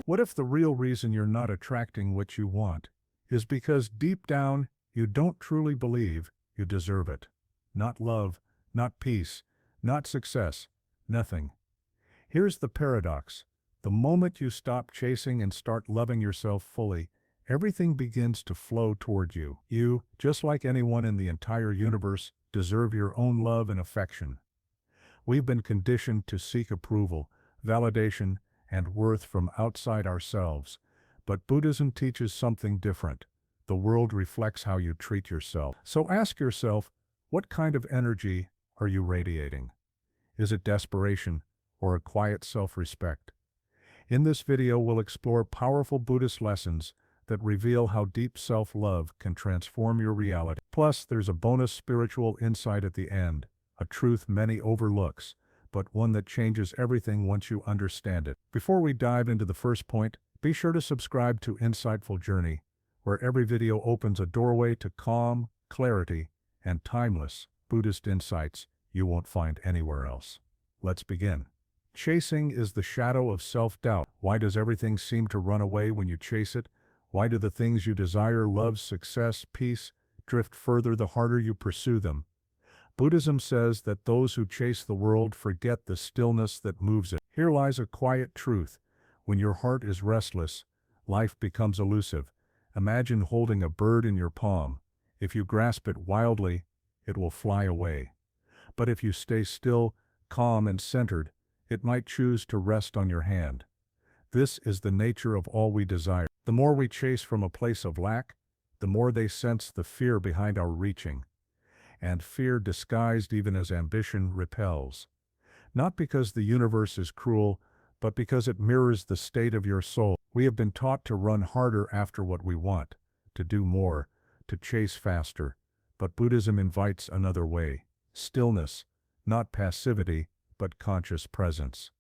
What if the real reason you're not attracting what you want is because deep down you don't truly believe you deserve it? Not love, not peace, not success, nothing. Here's the paradox. The moment you stop chasing and start loving yourself fully, everything begins to flow toward you. You, just like anyone in the entire universe, deserve your own love and affection. We've been conditioned to seek approval, validation, and worth from outside ourselves. But Buddhism teaches something different. The world reflects how you treat yourself. So ask yourself, what kind of energy are you radiating? Is it desperation or a quiet self-respect? In this video, we'll explore powerful Buddhist lessons that reveal how deep self-love can transform your reality. Plus, there's a bonus spiritual insight at the end, a truth many overlooks, but one that changes everything once you understand it. Before we dive into the first point, be sure to subscribe to Insightful Journey, where every video opens a doorway to calm, clarity, and timeless Buddhist insights you won't find anywhere else. Let's begin. Chasing is the shadow of self-doubt. Why does everything seem to run away when you chase it? Why do the things you desire, love, success, peace, drift further the harder you pursue them? Buddhism says that those who chase the world forget the stillness that moves it. Here lies a quiet truth. When your heart is restless, life becomes elusive. Imagine holding a bird in your palm. If you grasp it wildly, it will fly away. But if you stay still, calm and centered, it might choose to rest on your hand. This is the nature of all we desire. The more we chase from a place of lack, the more they sense the fear behind our reaching. And fear disguised even as ambition repels. Not because the universe is cruel, but because it mirrors the state of your soul. We have been taught to run harder after what we want, to do more, to chase faster. But Buddhism invites another way. Stillness, not passivity, but conscious presence.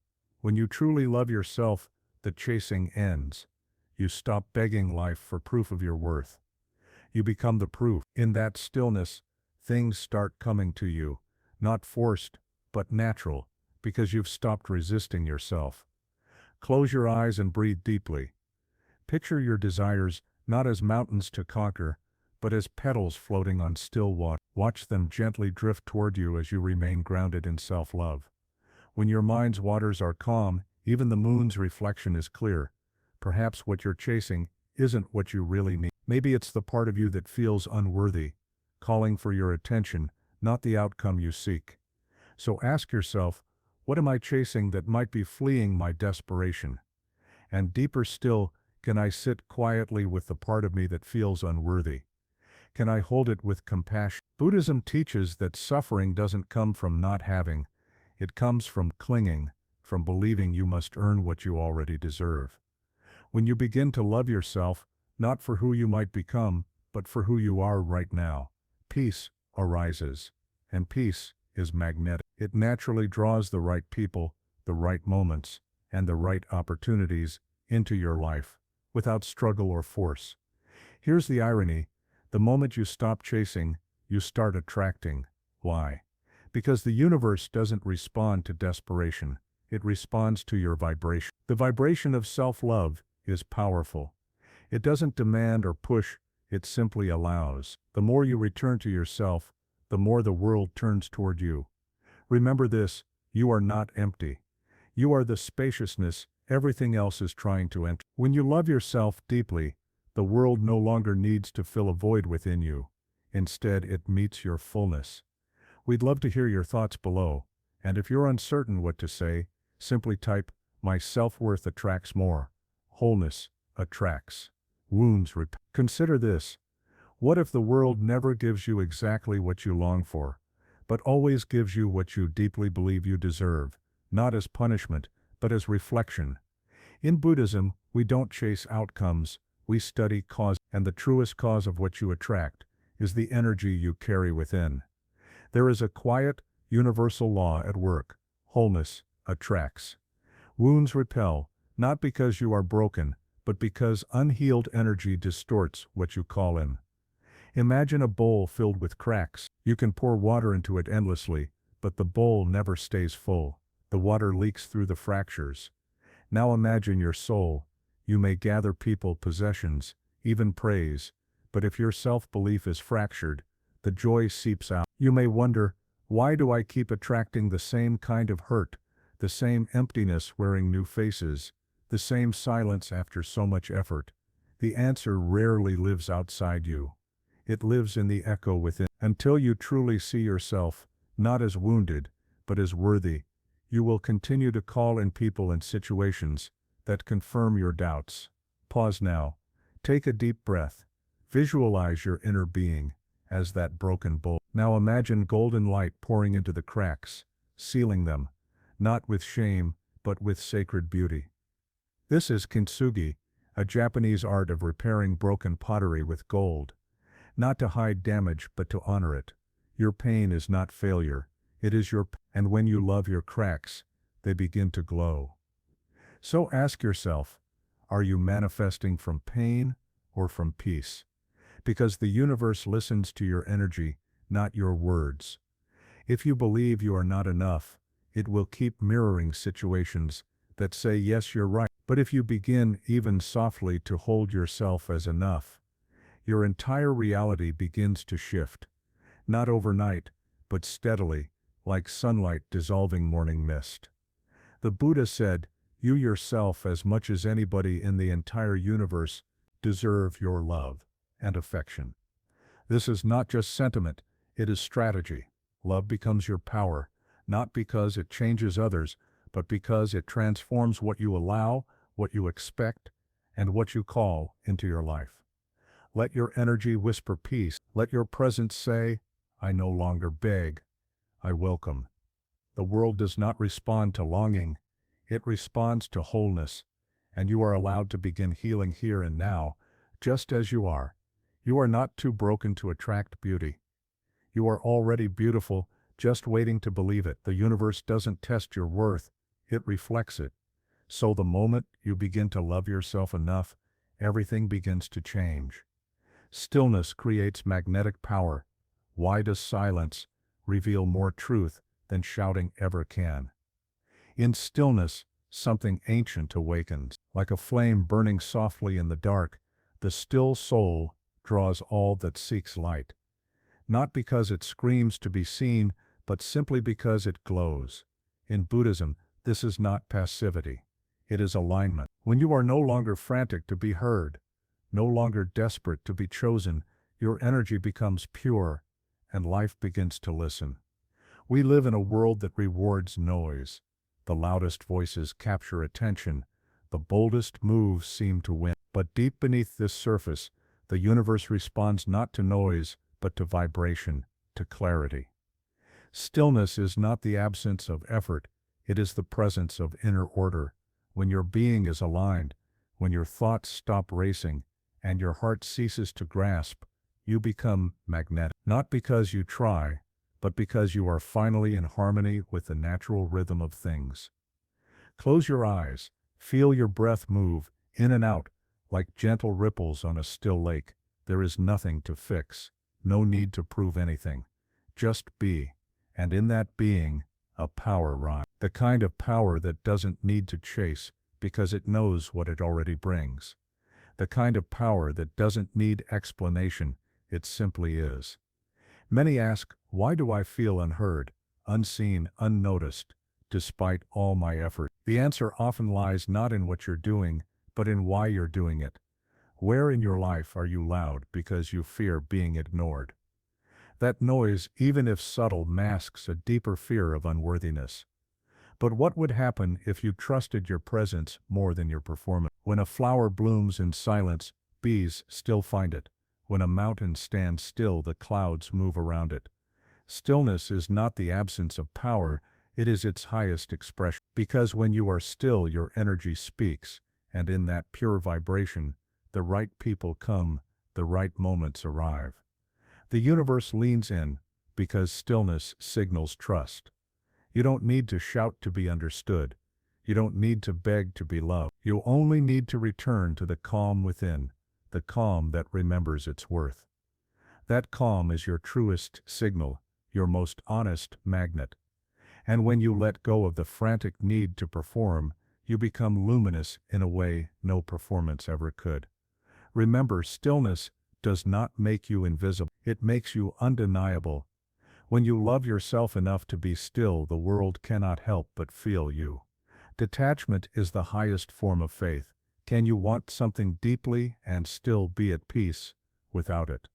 When you truly love yourself, the chasing ends. You stop begging life for proof of your worth. You become the proof. In that stillness, things start coming to you, not forced, but natural, because you've stopped resisting yourself. Close your eyes and breathe deeply. Picture your desires not as mountains to conquer, but as petals floating on still water. Watch them gently drift toward you as you remain grounded in self-love. When your mind's waters are calm, even the moon's reflection is clear. Perhaps what you're chasing isn't what you really need. Maybe it's the part of you that feels unworthy, calling for your attention, not the outcome you seek. So ask yourself, what am I chasing that might be fleeing my desperation? And deeper still, can I sit quietly with the part of me that feels unworthy? Can I hold it with compassion? Buddhism teaches that suffering doesn't come from not having. It comes from clinging, from believing you must earn what you already deserve. When you begin to love yourself, not for who you might become, but for who you are right now, peace arises. And peace is magnetic. It naturally draws the right people, the right moments, and the right opportunities into your life, without struggle or force. Here's the irony. The moment you stop chasing, you start attracting. Why? Because the universe doesn't respond to desperation. It responds to your vibration. The vibration of self-love is powerful. It doesn't demand or push, it simply allows. The more you return to yourself, the more the world turns toward you. Remember this, you are not empty. You are the spaciousness everything else is trying to enter. When you love yourself deeply, the world no longer needs to fill a void within you. Instead, it meets your fullness. We'd love to hear your thoughts below, and if you're uncertain what to say, simply type, "My self-worth attracts more. Wholeness attracts. Wounds repel." Consider this. What if the world never gives you exactly what you long for, but always gives you what you deeply believe you deserve, not as punishment, but as reflection? In Buddhism, we don't chase outcomes, we study cause, and the truest cause of what you attract is the energy you carry within. There is a quiet, universal law at work. Wholeness attracts. Wounds repel, not because you are broken, but because unhealed energy distorts what you call in. Imagine a bowl filled with cracks. You can pour water into it endlessly, but the bowl never stays full. The water leaks through the fractures. Now imagine your soul. You may gather people, possessions, even praise, but if your self-belief is fractured, the joy seeps out. You may wonder, why do I keep attracting the same kind of hurt, the same emptiness wearing new faces, the same silence after so much effort? The answer rarely lives outside you. It lives in the echo within. Until you truly see yourself, not as wounded, but as worthy, you will continue to call in people and situations that confirm your doubts. Pause now. Take a deep breath. Visualize your inner being as that broken bowl. Now imagine golden light pouring into the cracks, sealing them, not with shame, but with sacred beauty. This is kintsugi, a Japanese art of repairing broken pottery with gold. Not to hide damage, but to honor it. Your pain is not failure, it is and when you love your cracks, they begin to glow. So ask yourself, are you manifesting from pain or from peace? Because the universe listens to your energy, not your words. If you believe you are not enough, it will keep mirroring situations that say yes, you're right. But if you begin even softly to hold yourself as enough, your entire reality begins to shift. Not overnight, but steadily, like sunlight dissolving morning mist. The Buddha said, you yourself, as much as anybody in the entire universe, deserve your love and affection. This is not just sentiment, it is strategy. Love becomes your power, not because it changes others, but because it transforms what you allow, what you expect, and what you call into your life. Let your energy whisper peace. Let your presence say, I no longer beg, I welcome. The world does not respond to longing, it responds to wholeness, and you are allowed to begin healing here and now, just as you are. You are not too broken to attract beauty. You are already beautiful, just waiting to believe it. The universe doesn't test your worth, it reflects it. So the moment you begin to love yourself enough, everything begins to change. Stillness creates magnetic power. Why does silence reveal more truth than shouting ever can? In stillness, something ancient awakens. Like a flame burning softly in the dark, the still soul draws all that seeks light. Not because it screams to be seen, but simply because it glows. In Buddhism, this is not passivity. It is alignment. When you are no longer frantic to be heard, no longer desperate to be chosen, your energy becomes pure, and life begins to listen. We live in a world that rewards noise. The loudest voices capture attention, the boldest moves seem to win. But deep beneath this surface, the universe responds not to noise, but to vibration, to clarity. Stillness is not the absence of effort, it is the presence of inner order. When your being is aligned, when your thoughts stop racing, and your heart ceases to grasp, you become magnetic. Not because you try, but because you are finally in harmony with the natural rhythm of things. Close your eyes, feel your breath move in and out, like gentle ripples on a still lake. There is nothing to fix, no need to prove anything. Just be, and in that being, a power rises. The kind of power that doesn't need to chase, because it knows what it already brings. The kind of power that doesn't need explanation, it simply is. Many ask, why do I feel unheard, unseen, unnoticed, despite all my effort? The answer often lies not in what you're doing, but in why you're doing it. Where in your life are you loud because you fear being ignored? That noise, even if subtle, masks a deeper fear of unworthiness. But what would happen if you trusted your presence more than your performance? When a flower blooms in silence, bees still find it. When a mountain stands still, the clouds move around it. Stillness is not the absence of power, it is its highest expression. Because when you are still, your energy speaks, and in that pure vibration, the right people come, the right moments arrive. The universe leans in, because stillness signals trust. You don't need to shout to be understood. You don't need to beg to be loved. You only need to return to the calm within, the calm that remembers its worth. That calm is your truest signal, your most honest magnet. And when you let go of the frantic need to perform, you become luminous in a way no performance ever could. Remember, stillness does not make you invisible, it makes you undeniable. When you love yourself enough to be still, the world cannot help but feel you. Detachment is the highest form of faith. Can you want something deeply and still be at peace without it?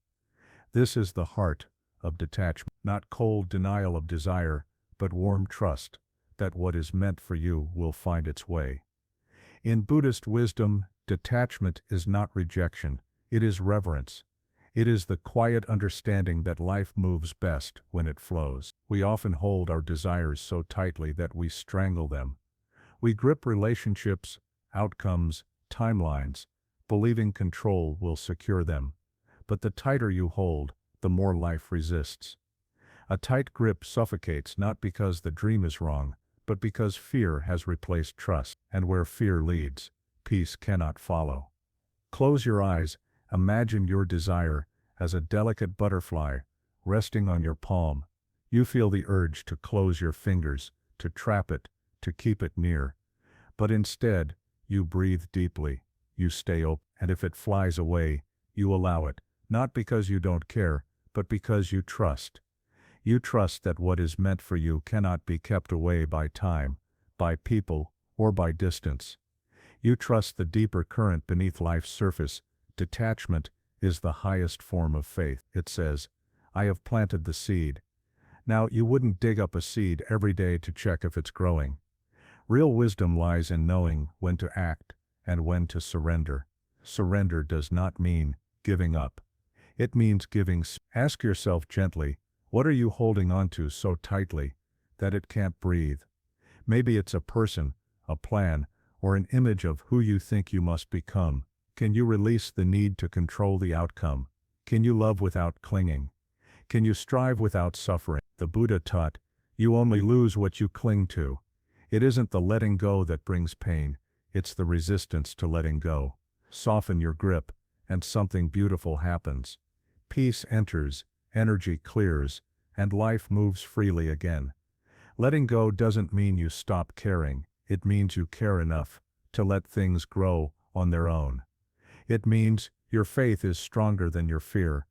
This is the heart of detachment, not cold denial of desire, but warm trust that what is meant for you will find its way. In Buddhist wisdom, detachment is not rejection, it is reverence. It is the quiet understanding that life moves best when it flows. We often hold our desires so tightly that we strangle them. We grip relationships, outcomes, timelines, believing control will secure them. But the tighter you hold, the more life resists. A tight grip suffocates not because the dream is wrong, but because fear has replaced trust. And where fear leads, peace cannot follow. Close your eyes, imagine your desire as a delicate butterfly resting on your palm. You feel the urge to close your fingers, to trap it, to keep it near. But instead, you breathe deeply, you stay open, and if it flies away, you allow it, not because you don't care, but because you trust. You trust that what is meant for you cannot be kept away by time, by people, or by distance. You trust the deeper current beneath life's surface. Detachment is the highest form of faith. It says, I have planted the seed. Now, you wouldn't dig up a seed every day to check if it's growing. Real wisdom lies in knowing when to act and when to surrender. Surrender does not mean giving up. It means giving. Ask yourself gently, what are you holding on to so tightly that it can't breathe? Maybe it's a person, a plan, or an image of who you think you must become. Can you release the need to control the outcome? Can you love without clinging? Can you strive without suffering? The Buddha taught, you only lose what you cling to. It isn't the letting go that brings pain, it's the resistance to letting go. Soften your grip, and something beautiful happens. Peace enters, energy clears, and life moves freely again. Letting go doesn't mean you stop caring, it means you care enough to let things grow on their own. It means your faith is stronger than your fear.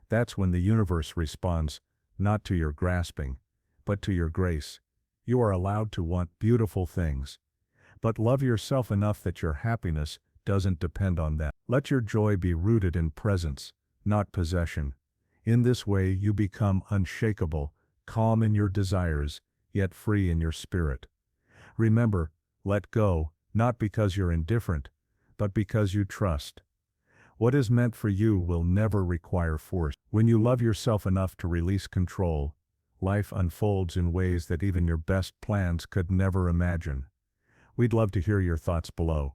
That's when the universe responds, not to your grasping, but to your grace. You are allowed to want beautiful things. But love yourself enough that your happiness doesn't depend on them. Let your joy be rooted in presence, not possession. In this way you become unshakable, calm in your desires, yet free in your spirit. Remember, let go, not because you're indifferent, but because you trust. What is meant for you will never require force. When you love yourself enough to release control, life unfolds in ways that even your best plans could never imagine. We'd love to hear your thoughts below.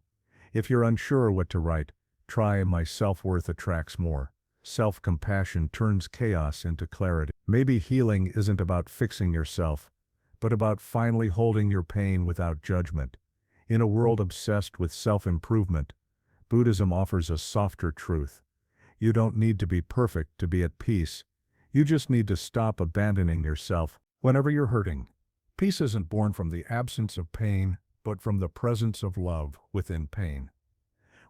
If you're unsure what to write, try My Self-Worth Attracts More. Self-compassion turns chaos into clarity. Maybe healing isn't about fixing yourself, but about finally holding your pain without judgment. In a world obsessed with self-improvement, Buddhism offers a softer truth. You don't need to be perfect to be at peace. You just need to stop abandoning yourself whenever you're hurting. Peace isn't born from the absence of pain, but from the presence of love within pain.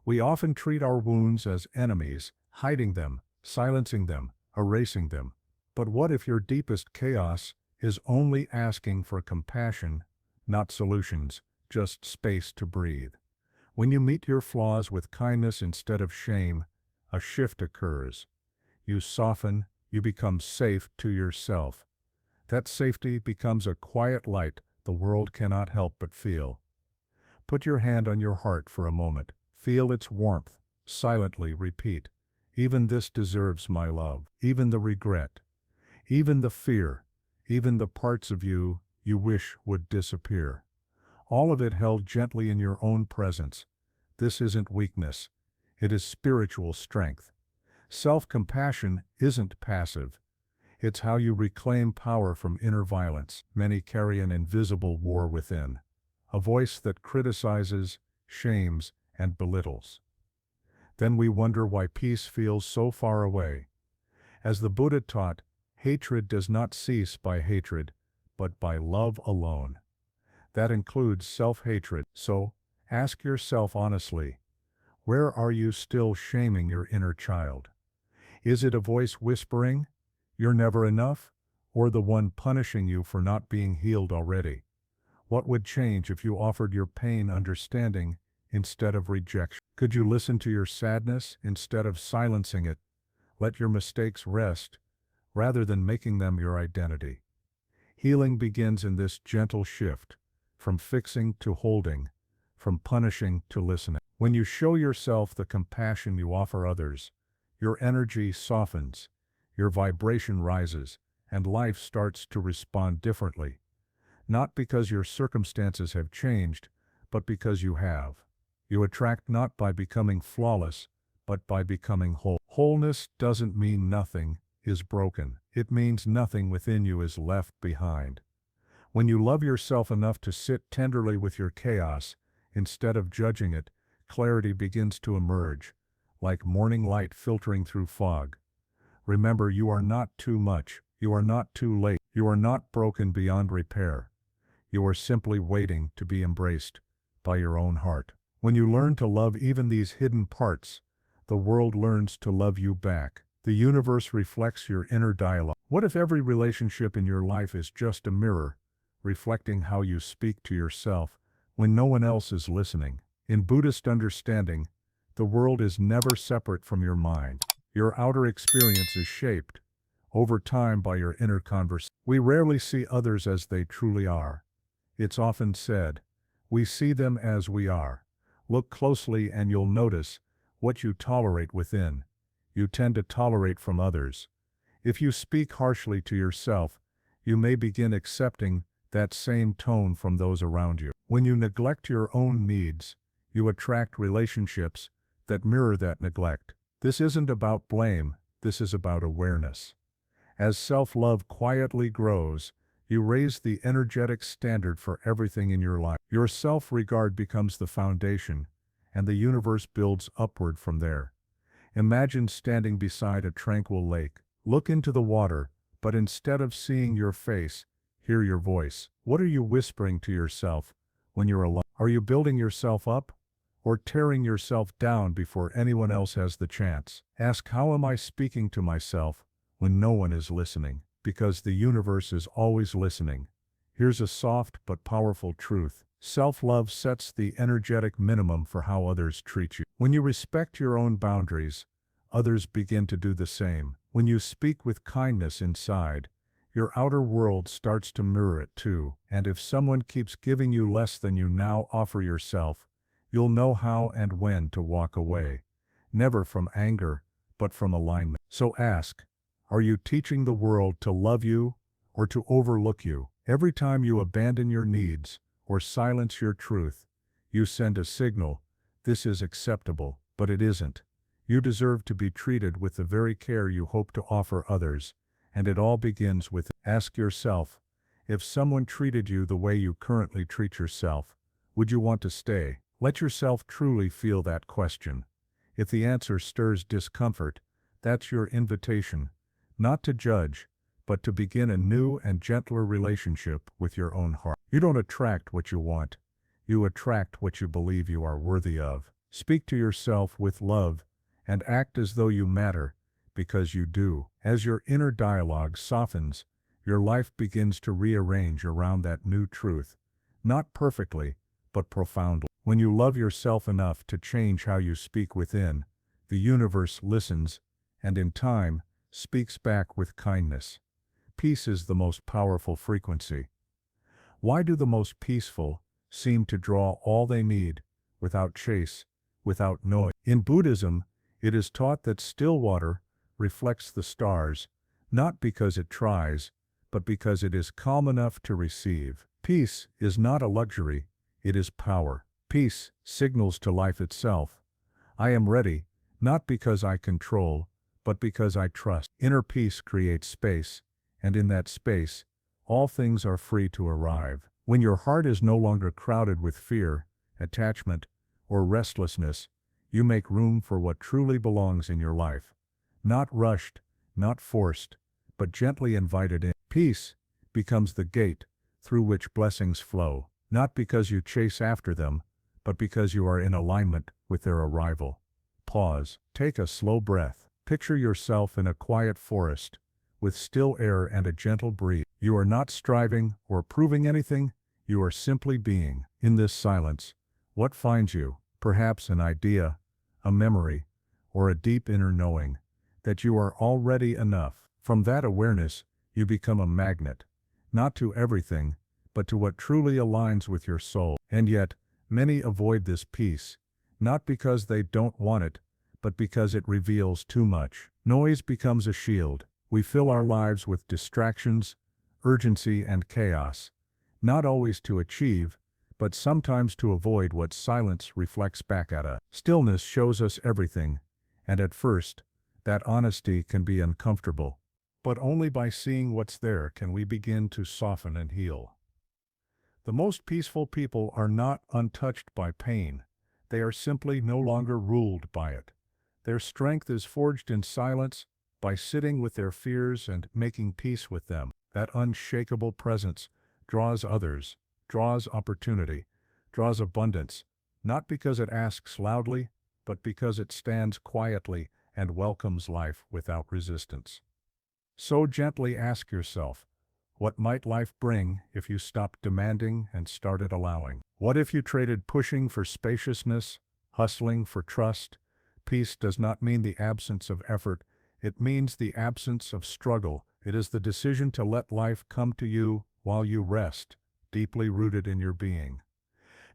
We often treat our wounds as enemies, hiding them, silencing them, erasing them. But what if your deepest chaos is only asking for compassion, not solutions, just space to breathe? When you meet your flaws with kindness instead of shame, a shift occurs. You soften, you become safe to yourself. That safety becomes a quiet light the world cannot help but feel. Put your hand on your heart for a moment. Feel its warmth. Silently repeat, even this deserves my love. Even the regret. Even the fear. Even the parts of you you wish would disappear. All of it held gently in your own presence. This isn't weakness. It is spiritual strength. Self-compassion isn't passive. It's how you reclaim power from inner violence. Many carry an invisible war within. A voice that criticizes, shames, and belittles. Then we wonder why peace feels so far away. As the Buddha taught, hatred does not cease by hatred, but by love alone. That includes self-hatred. So, Ask yourself honestly, where are you still shaming your inner child? Is it a voice whispering, "You're never enough," or the one punishing you for not being healed already? What would change if you offered your pain understanding instead of rejection? Could you listen to your sadness instead of silencing it? Let your mistakes rest, rather than making them your identity. Healing begins in this gentle shift, from fixing to holding, from punishing to listening. When you show yourself the compassion you offer others, your energy softens, your vibration rises, and life starts to respond differently. Not because your circumstances have changed, but because you have. You attract not by becoming flawless, but by becoming whole. Wholeness doesn't mean nothing is broken. It means nothing within you is left behind. When you love yourself enough to sit tenderly with your chaos, instead of judging it, clarity begins to emerge, like morning light filtering through fog. Remember, you are not too much, you are not too late, you are not broken beyond repair. You are simply waiting to be embraced by your own heart. When you learn to love even these hidden parts, the world learns to love you back. The universe reflects your inner dialogue. What if every relationship in your life is just a mirror, reflecting how you speak to yourself when no one else is listening? In Buddhist understanding, the world is never separate from your mind. Your outer experience is shaped over time by your inner conversation. We rarely see others as they truly are. It's often said, we see them as we are. Look closely and you'll notice what you tolerate within, you tend to tolerate from others. If you speak harshly to yourself, you may begin accepting that same tone from those around you. When you neglect your own needs, you attract relationships that mirror that neglect. This isn't about blame, this is about awareness. As self-love quietly grows, you raise the energetic standard for everything in your life. Your self-regard becomes the foundation, and the universe builds upward from there. Imagine standing beside a tranquil lake. Look into the water, but instead of seeing your face, hear your voice. What are you whispering to yourself when you're alone? Are you building yourself up, or tearing yourself down before anyone else has the chance? Ask, how am I speaking to myself when no one is listening? Because the universe is always listening. Here's a soft but powerful truth. Self-love sets the energetic minimum for how others treat you. When you respect your own boundaries, others begin to do the same. When you speak with kindness inside, your outer world starts to mirror it too. And if someone keeps giving you less than you now offer yourself, you'll know how and when to walk away. Never from anger, but from alignment. So ask, are you teaching the world to love you or to overlook you? Every time you abandon your needs or silence your truth, you send a signal. This is acceptable, but it isn't. You deserve to be treated with the very care you hope to offer others, and it all begins with, ask yourself, if someone treated you the way you currently treat yourself, would you want to stay? Let yourself truly feel that question. If the answer stirs discomfort, that's your invitation, not to judge, but to begin a new and gentler relationship with your own heart. You don't attract what you want. You attract what you believe you are worthy of. Speak to yourself with love and act as though you matter, because you do. As your inner dialogue softens, your life begins to rearrange around that new truth. Not perfectly, but profoundly. When you love yourself enough to change how you speak within, the universe listens, and in time, speaks back with kindness. Peace is the most powerful frequency. Why do the most peaceful seem to draw all they need, without chase, without noise? In Buddhism, it is taught that still water reflects the stars, not because it tries, but because it is calm enough to receive. Peace is not a luxury, it is power. Peace signals to life itself, I am ready, not because I control, but because I trust. Inner peace creates space, and in that space, all things are free to arrive. When your heart is no longer crowded with fear, attachment, or restlessness, you make room for what truly belongs in your life. Not rushed, not forced, but gently invited in. Peace becomes the gate through which blessings flow, not because you chase after them, but because you are in alignment with their arrival. Pause. Take a slow breath. Picture yourself in a quiet forest, with still air and a gentle breeze. You are not striving or proving anything, you are simply being. In this silence, what finds you? Perhaps an idea, a memory, or a deep inner knowing that you are already enough. From that awareness, you become a magnet, not to everything, but to what truly aligns with your soul. And yet, many avoid this peace, not because they don't want it, but because it reveals too much. Noise becomes a shield. We fill our lives with distractions, urgency, and chaos, not always to achieve, but sometimes to avoid what silence reflects back at us. Stillness shows us everything, and at first, that honesty can be uncomfortable. But only by seeing what's there can we begin to soften and heal. The most peaceful people are not untouched by pain. They are simply no longer ruled by it. Their strength is forged in silence, by sitting with their fears and making peace with them. That unshakable presence draws others, draws opportunity, draws abundance, not because it asks loudly, but because it stands quietly and welcomes life without resistance. So gently ask yourself, what might life bring if you stopped demanding and started allowing? What if you traded pushing for spaciousness, hustling for trust? Peace does not mean the absence of effort, it means the absence of struggle. It is the decision to let life come to you while you rest, deeply rooted in your being.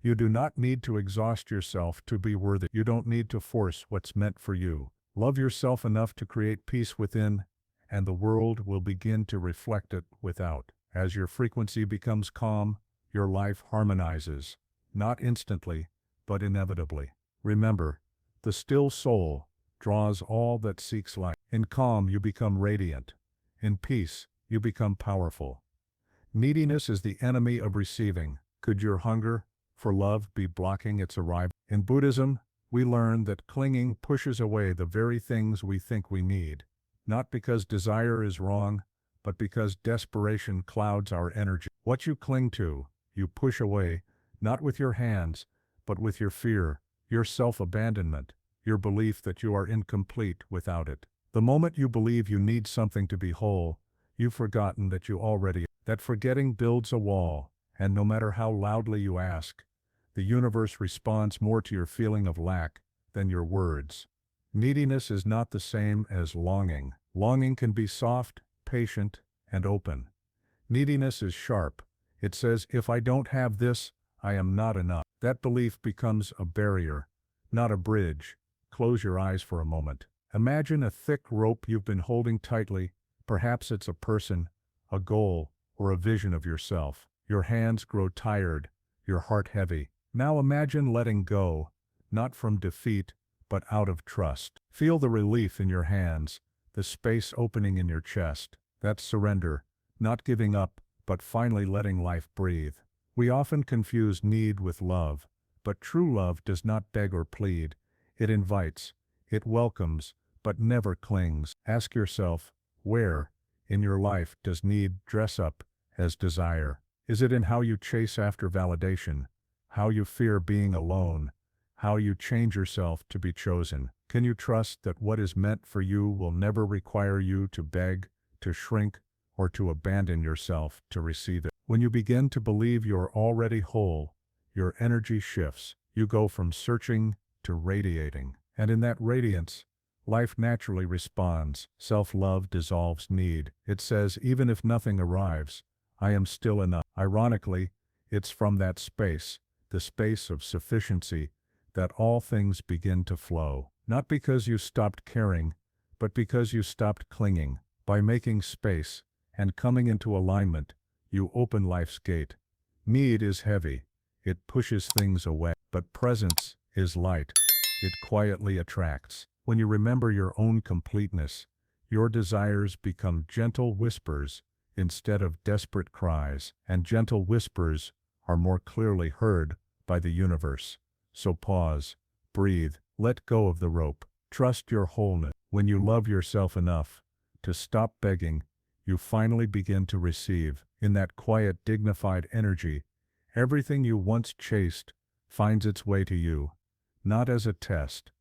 You do not need to exhaust yourself to be worthy. You don't need to force what's meant for you. Love yourself enough to create peace within, and the world will begin to reflect it without. As your frequency becomes calm, your life harmonizes, not instantly, but inevitably. Remember, the still soul draws all that seeks light. In calm, you become radiant. In peace, you become powerful. Neediness is the enemy of receiving. Could your hunger for love be blocking its arrival? In Buddhism, we learn that clinging pushes away the very things we think we need, not because desire is wrong, but because desperation clouds our energy. What you cling to, you push away, not with your hands, but with your fear, your self-abandonment, your belief that you are incomplete without it. The moment you believe you need something to be whole, you've forgotten that you already are. That forgetting builds a wall, and no matter how loudly you ask, the universe responds more to your feeling of lack than your words. Neediness is not the same as longing. Longing can be soft, patient, and open. Neediness is sharp. It says, if I don't have this, I am not enough. That belief becomes a barrier, not a bridge. Close your eyes for a moment. Imagine a thick rope you've been holding tightly. Perhaps it's a person, a goal, or a vision of yourself. Your hands grow tired, your heart heavy. Now imagine letting go, not from defeat, but out of trust. Feel the relief in your hands, the space opening in your chest. That's surrender, not giving up, but finally letting life breathe. We often confuse need with love, but true love does not beg or plead. It invites, it welcomes, but never clings. Ask yourself, where, in your life, does need dress up as desire? Is it in how you chase after validation, how you fear being alone, how you change yourself to be chosen? Can you trust that what is meant for you will never require you to beg, to shrink, or to abandon yourself to receive it? When you begin to believe you're already whole, your energy shifts. You go from searching to radiating. And in that radiance, life naturally responds. Self-love dissolves need. It says, even if nothing arrives, I am still enough. Ironically, it's from that space, the space of sufficiency, that all things begin to flow. Not because you stopped caring, but because you stopped clinging. By making space and coming into alignment, you open life's gate. Need is heavy. It pushes things away. But presence is light. It quietly attracts. When you remember your own completeness, your desires become gentle whispers instead of desperate cries, and gentle whispers are more clearly heard by the universe. So pause, breathe, let go of the rope, trust your wholeness. When you love yourself enough to stop begging, you finally begin to receive. In that quiet, dignified energy, everything you once chased finds its way to you, not as a test,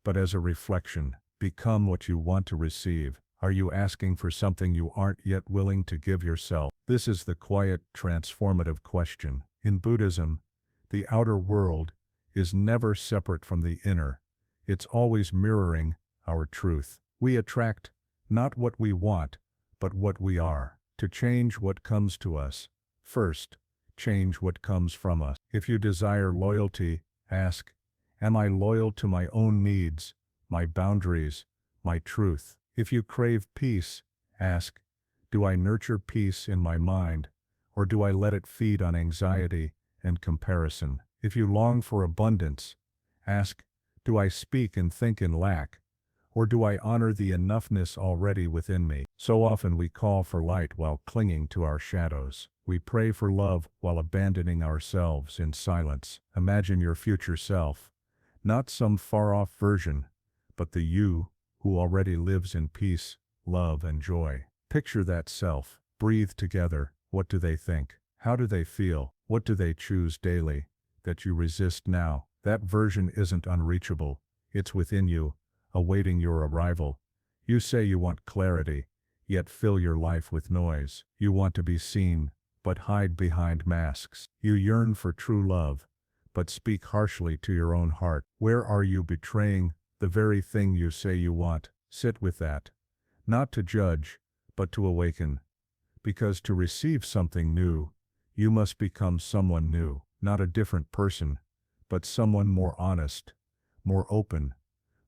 but as a reflection. Become what you want to receive. Are you asking for something you aren't yet willing to give yourself? This is the quiet, transformative question. In Buddhism, the outer world is never separate from the inner. It's always mirroring our truth. We attract not what we want, but what we are. To change what comes to us, first, change what comes from us. If you desire loyalty, ask, am I loyal to my own needs, my boundaries, my truth? If you crave peace, ask, do I nurture peace in my mind, or do I let it feed on anxiety and comparison? If you long for abundance, ask, do I speak and think in lack, or do I honor the enoughness already within me? So often we call for light while clinging to our shadows. We pray for love while abandoning ourselves in silence. Imagine your future self, not some far-off version, but the you who already lives in peace, love, and joy. Picture that self. Breathe together. What do they think? How do they feel? What do they choose daily that you resist now? That version isn't unreachable. It's within you, awaiting your arrival. You say you want clarity, yet fill your life with noise. You want to be seen, but hide behind masks. You yearn for true love, but speak harshly to your own heart. Where are you betraying the very thing you say you want? Sit with that. Not to judge, but to awaken. Because to receive something new, you must become someone new. Not a different person, but someone more honest, more open,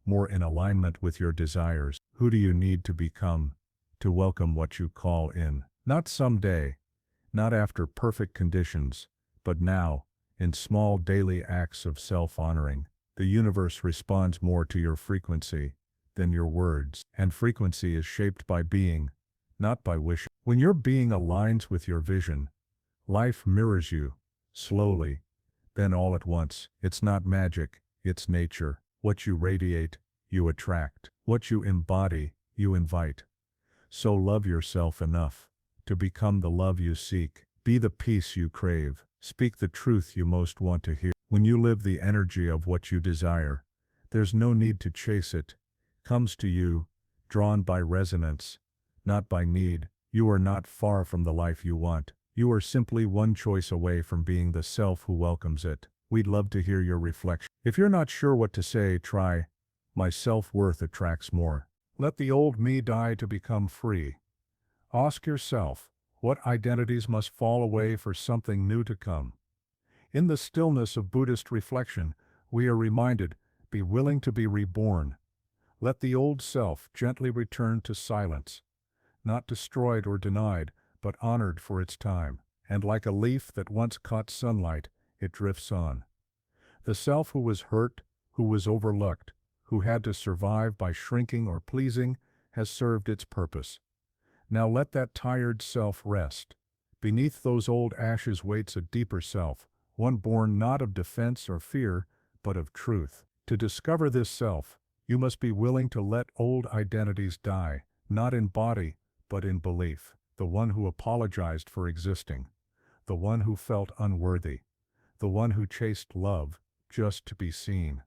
more in alignment with your desires. Who do you need to become to welcome what you call in? Not someday, not after perfect conditions, but now, in small daily acts of self-honoring. The universe responds more to your frequency than your words, and frequency is shaped by being, not by wishing. When your being aligns with your vision, life mirrors you, slowly, then all at once. It's not magic, it's nature. What you radiate, you attract. What you embody, you invite. So love yourself enough to become the love you seek. Be the peace you crave. Speak the truth you most want to hear. When you live the energy of what you desire, there's no need to chase it. Comes to you, drawn by resonance, not by need. You are not far from the life you want. You are simply one choice away from being the self who welcomes it. We'd love to hear your reflection. If you're not sure what to say, try, my self-worth attracts more. Let the old me die to become free. Ask yourself, what identities must fall away for something new to come? In the stillness of Buddhist reflection, we are reminded, be willing to be reborn. Let the old self gently return to silence, not destroyed or denied, but honored for its time. And like a leaf that once caught sunlight, it drifts on. The self who was hurt, who was overlooked, who had to survive by shrinking or pleasing, has served its purpose. Now let that tired self rest. Beneath those old ashes waits a deeper self, one born not of defense or fear, but of truth. To discover this self, you must be willing to let old identities die, not in body, but in belief. The one who apologized for existing, the one who felt unworthy, the one who chased love just to be seen.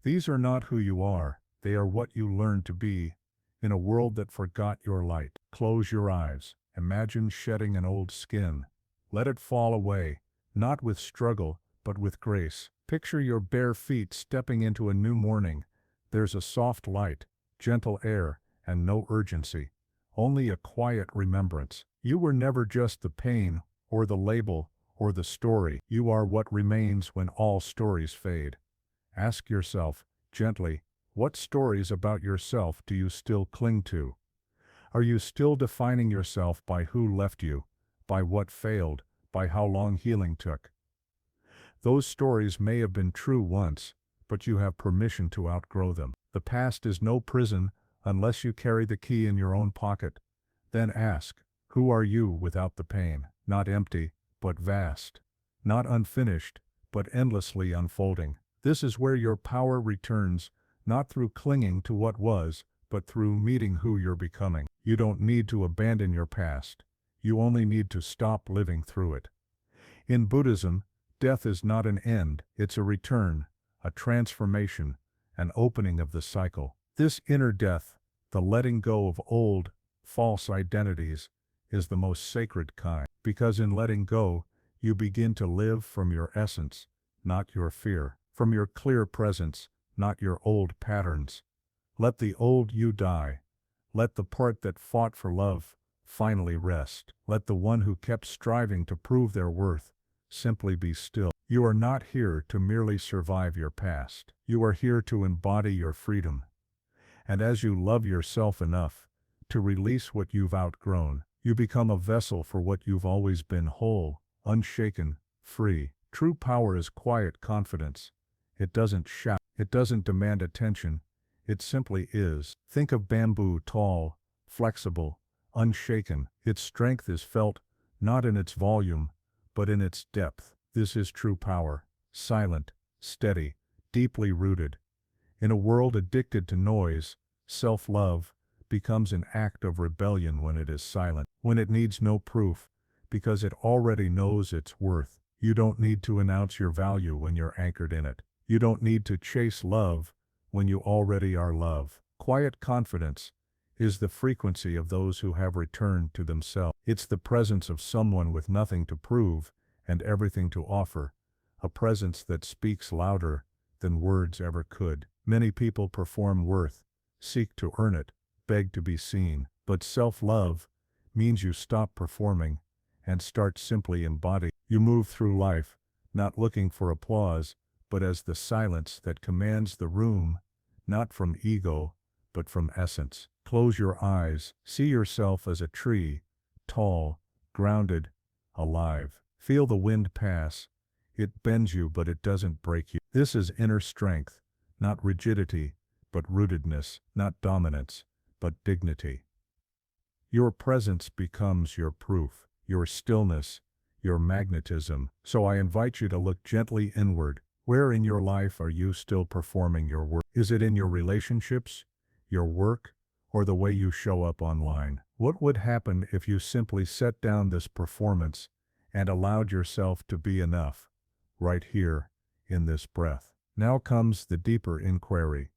These are not who you are, they are what you learned to be in a world that forgot your light. Close your eyes, imagine shedding an old skin. Let it fall away, not with struggle, but with grace. Picture your bare feet stepping into a new morning. There's a soft light, gentle air, and no urgency. Only a quiet remembrance. You were never just the pain, or the label, or the story. You are what remains when all stories fade. Ask yourself, gently, what stories about yourself do you still cling to? Are you still defining yourself by who left you, by what failed, by how long healing took? Those stories may have been true once, but you have permission to outgrow them. The past is no prison unless you carry the key in your own pocket. Then ask, who are you without the pain? Not empty, but vast. Not unfinished, but endlessly unfolding. This is where your power returns, not through clinging to what was, but through meeting who you're becoming. You don't need to abandon your past. You only need to stop living through it. In Buddhism, Death is not an end, it's a return, a transformation, an opening of the cycle. This inner death, the letting go of old, false identities, is the most sacred kind, because in letting go, you begin to live from your essence, not your fear, from your clear presence, not your old patterns. Let the old you die. Let the part that fought for love finally rest. Let the one who kept striving to prove their worth simply be still. You are not here to merely survive your past. You are here to embody your freedom. And as you love yourself enough to release what you've outgrown, you become a vessel for what you've always been: whole, unshaken, free. True power is quiet confidence. It doesn't shout. It doesn't demand attention. It simply is. Think of bamboo, tall, flexible, unshaken. Its strength is felt not in its volume, but in its depth. This is true power, silent, steady, deeply rooted. In a world addicted to noise, self-love becomes an act of rebellion when it is silent, when it needs no proof, because it already knows its worth. You don't need to announce your value when you're anchored in it. You don't need to chase love when you already are love. Quiet confidence is the frequency of those who have returned to themselves. It's the presence of someone with nothing to prove and everything to offer, a presence that speaks louder than words ever could. Many people perform worth, seek to earn it, beg to be seen, but self-love means you stop performing and start simply embodying. You move through life, not looking for applause, but as the silence that commands the room, not from ego, but from essence. Close your eyes, see yourself as a tree, tall, grounded, alive. Feel the wind pass. It bends you, but it doesn't break you. This is inner strength, not rigidity, but rootedness, not dominance, but dignity. Your presence becomes your proof, your stillness, your magnetism. So I invite you to look gently inward. Where in your life are you still performing your work? Is it in your relationships, your work, or the way you show up online? What would happen if you simply set down this performance and allowed yourself to be enough, right here, in this breath? Now comes the deeper inquiry.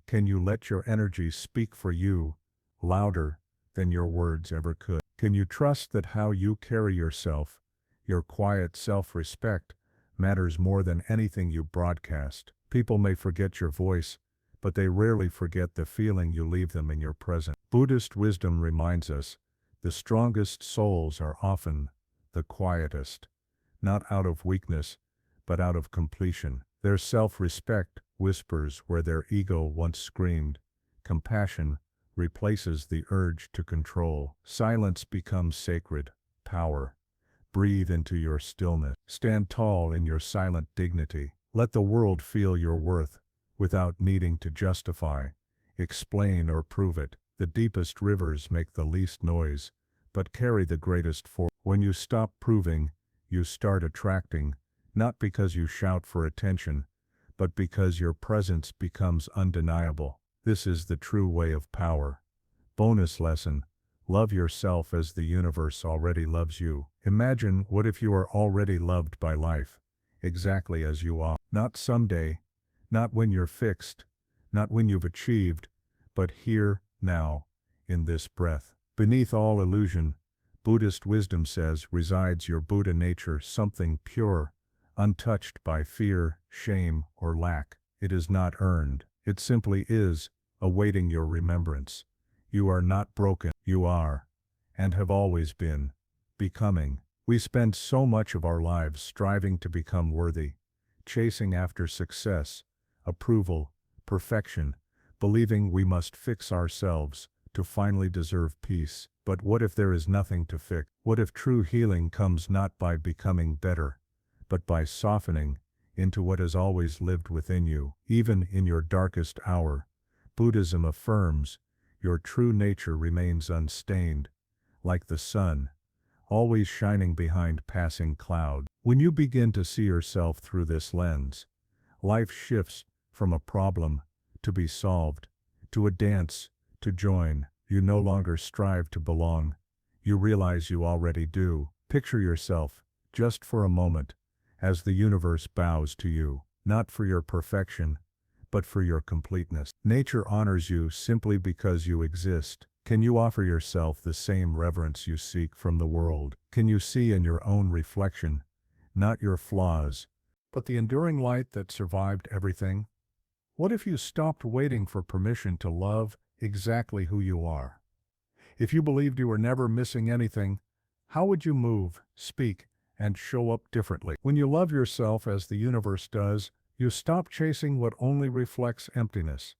Can you let your energy speak for you, louder than your words ever could? Can you trust that how you carry yourself, your quiet self-respect, matters more than anything you broadcast? People may forget your voice, but they rarely forget the feeling you leave them in your presence. Buddhist wisdom reminds us, the strongest souls are often the quietest, not out of weakness, but out of completion. Their self-respect whispers where their ego once screamed. Compassion replaces the urge to control. Silence becomes sacred power. Breathe into your stillness. Stand tall in your silent dignity. Let the world feel your worth, without needing to justify, explain or prove it. The deepest rivers make the least noise, but carry the greatest force. When you stop proving, you start attracting, not because you shout for attention, but because your presence becomes undeniable. This is the true way of power. Bonus lesson: love yourself as the universe already loves you. Imagine what if you are already loved by life, exactly as you are. Not someday, not when you're fixed, not when you've achieved, but here, now, in this breath. Beneath all illusion, Buddhist wisdom says, resides your Buddha nature, something pure, untouched by fear, shame, or lack. It is not earned. It simply is, awaiting your remembrance. You are not broken. You are, and have always been, becoming. We spend so much of our lives striving to become worthy, chasing after success, approval, perfection, believing we must fix ourselves to finally deserve peace. But what if there is nothing to fix? What if true healing comes not by becoming better, but by softening into what has always lived within you? Even in your darkest hour, Buddhism affirms, your true nature remains unstained, like the sun, always shining behind passing clouds. When you begin to see yourself through this lens, life shifts from a problem to be solved, to a dance to join. You no longer strive to belong. You realize you already do. Picture yourself, just for a moment, as the universe bows to you, not for your perfection, but for your completeness. Nature honors you simply because you exist. Can you offer yourself the same reverence you seek from the world? Can you see in your own reflection, not your flaws, but the enduring light that survived everything? What if you stopped waiting for permission to love exactly who you are? If you believed you were never missing anything, how would you move, speak, and show up differently? When you love yourself as the universe does, you stop chasing what only reflects emptiness.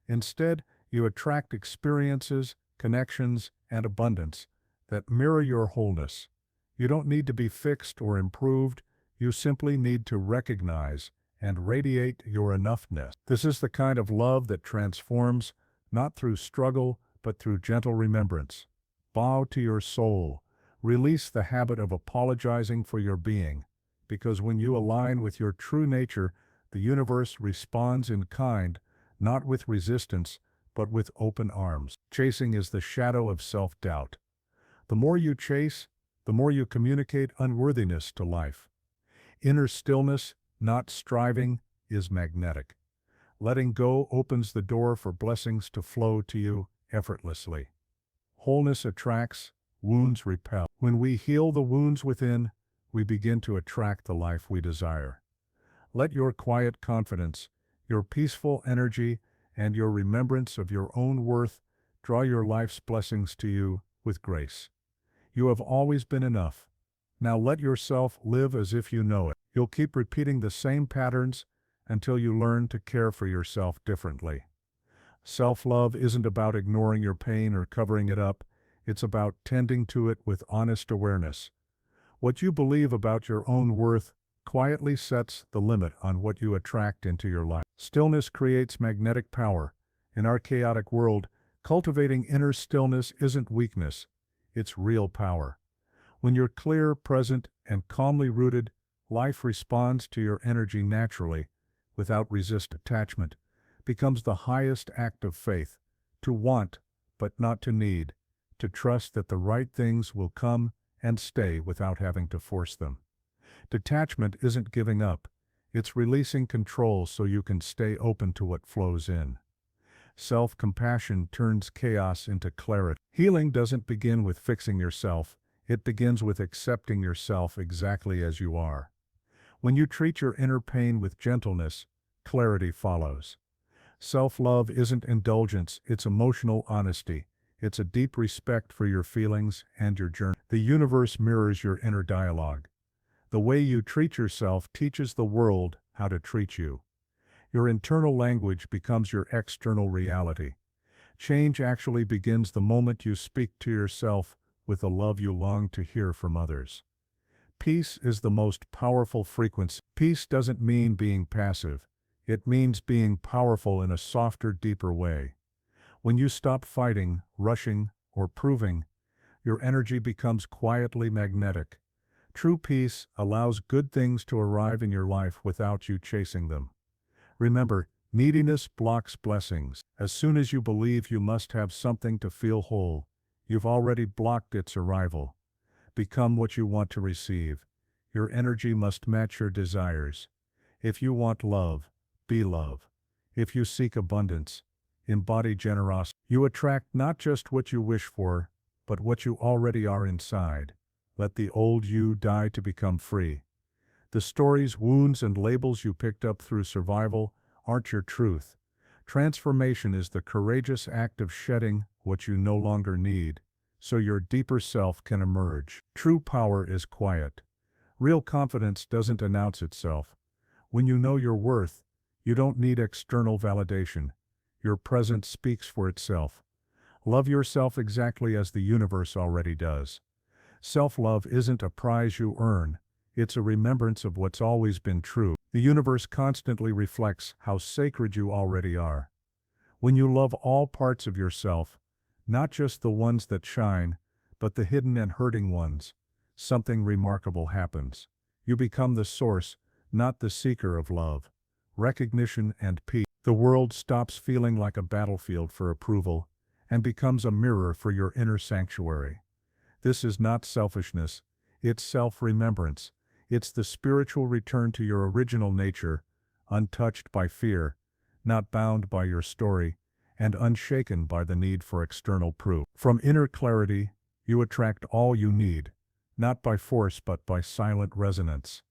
Instead, you attract experiences, connections, and abundance that mirror your wholeness. You don't need to be fixed or improved, you simply need to recognize and radiate your enoughness. This is the kind of love that transforms, not through struggle, but through gentle remembrance. Bow to your soul. Release the habit of apologizing for your being, because when you align with your true nature, the universe responds in kind, not with resistance, but with open arms. Chasing is the shadow of self-doubt. The more you chase, the more you communicate unworthiness to life. Inner stillness, not striving, is magnetic. Letting go opens the door for blessings to flow to you effortlessly. Wholeness attracts, wounds repel. When we heal the wounds within, we begin to attract the life we desire. Let your quiet confidence, your peaceful energy, and your remembrance of your own worth draw your life's blessings to you with grace. You have always been enough. Now let yourself live as if you know it. You'll keep repeating the same patterns until you learn to care for yourself differently. Self-love isn't about ignoring your pain or covering it up. It's about tending to it with honest awareness. What you believe about your own worth quietly sets the limit on what you attract into your life. Stillness creates magnetic power. In our chaotic world, cultivating inner stillness isn't weakness, it's real power. When you're clear, present, and calmly rooted, life responds to your energy naturally, without attachment, becomes the highest act of faith, to want, but not to need, to trust that the right things will come and stay without having to force them. Detachment isn't giving up, it's releasing control so you can stay open to what flows in. Self-compassion turns chaos into clarity. Healing doesn't begin with fixing yourself, it begins with accepting yourself exactly as you are. When you treat your inner pain with gentleness, clarity follows. Self-love isn't indulgence, it's emotional honesty. It's a deep respect for your feelings and your journey. The universe mirrors your inner dialogue. The way you treat yourself teaches the world how to treat you. Your internal language becomes your external reality. Change actually begins the moment you speak to yourself with the love you long to hear from others. Peace is the most powerful frequency. Peace doesn't mean being passive. It means being powerful in a softer, deeper way. When you stop fighting, rushing, or proving, your energy becomes quietly magnetic. True peace allows good things to arrive in your life without you chasing them. Remember, neediness blocks blessings. As soon as you believe you must have something to feel whole, you've already blocked its arrival. Become what you want to receive. Your energy must match your desires. If you want love, be love. If you seek abundance, embody generosity. You attract not just what you wish for, but what you already are inside. Let the old you die to become free. The stories, wounds, and labels you picked up through survival aren't your truth. Transformation is the courageous act of shedding what you no longer need, so your deeper self can emerge. True power is quiet. Real confidence doesn't announce itself. When you know your worth, you don't need external validation. Your presence speaks for itself. Love yourself exactly as the universe already does. Self-love isn't a prize you earn, it's a remembrance of what's always been true. The universe constantly reflects how sacred you already are. When you love all parts of yourself, not just the ones that shine, but the hidden and hurting ones, something remarkable happens. You become the source, not the seeker of love, recognition, and peace. The world stops feeling like a battlefield for approval and becomes a mirror for your inner sanctuary. This is not selfishness, it's self-remembrance. It's the spiritual return to your original nature, untouched by fear, not bound by your story, and unshaken by the need for external proof. From inner clarity, you attract all you need, not by force but by silent resonance.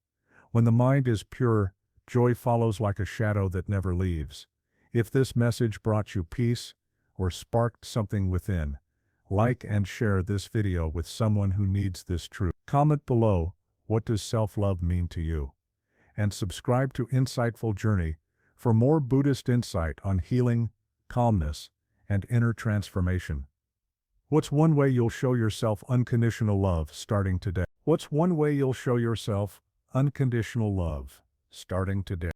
When the mind is pure, joy follows like a shadow that never leaves. If this message brought you peace, or sparked something within, like and share this video with someone who needs this truth. Comment below, what does self-love mean to you? And subscribe to Insightful Journey for more Buddhist insight on healing, calmness, and inner transformation. What's one way you'll show yourself unconditional love starting today? What's one way you'll show yourself unconditional love starting today?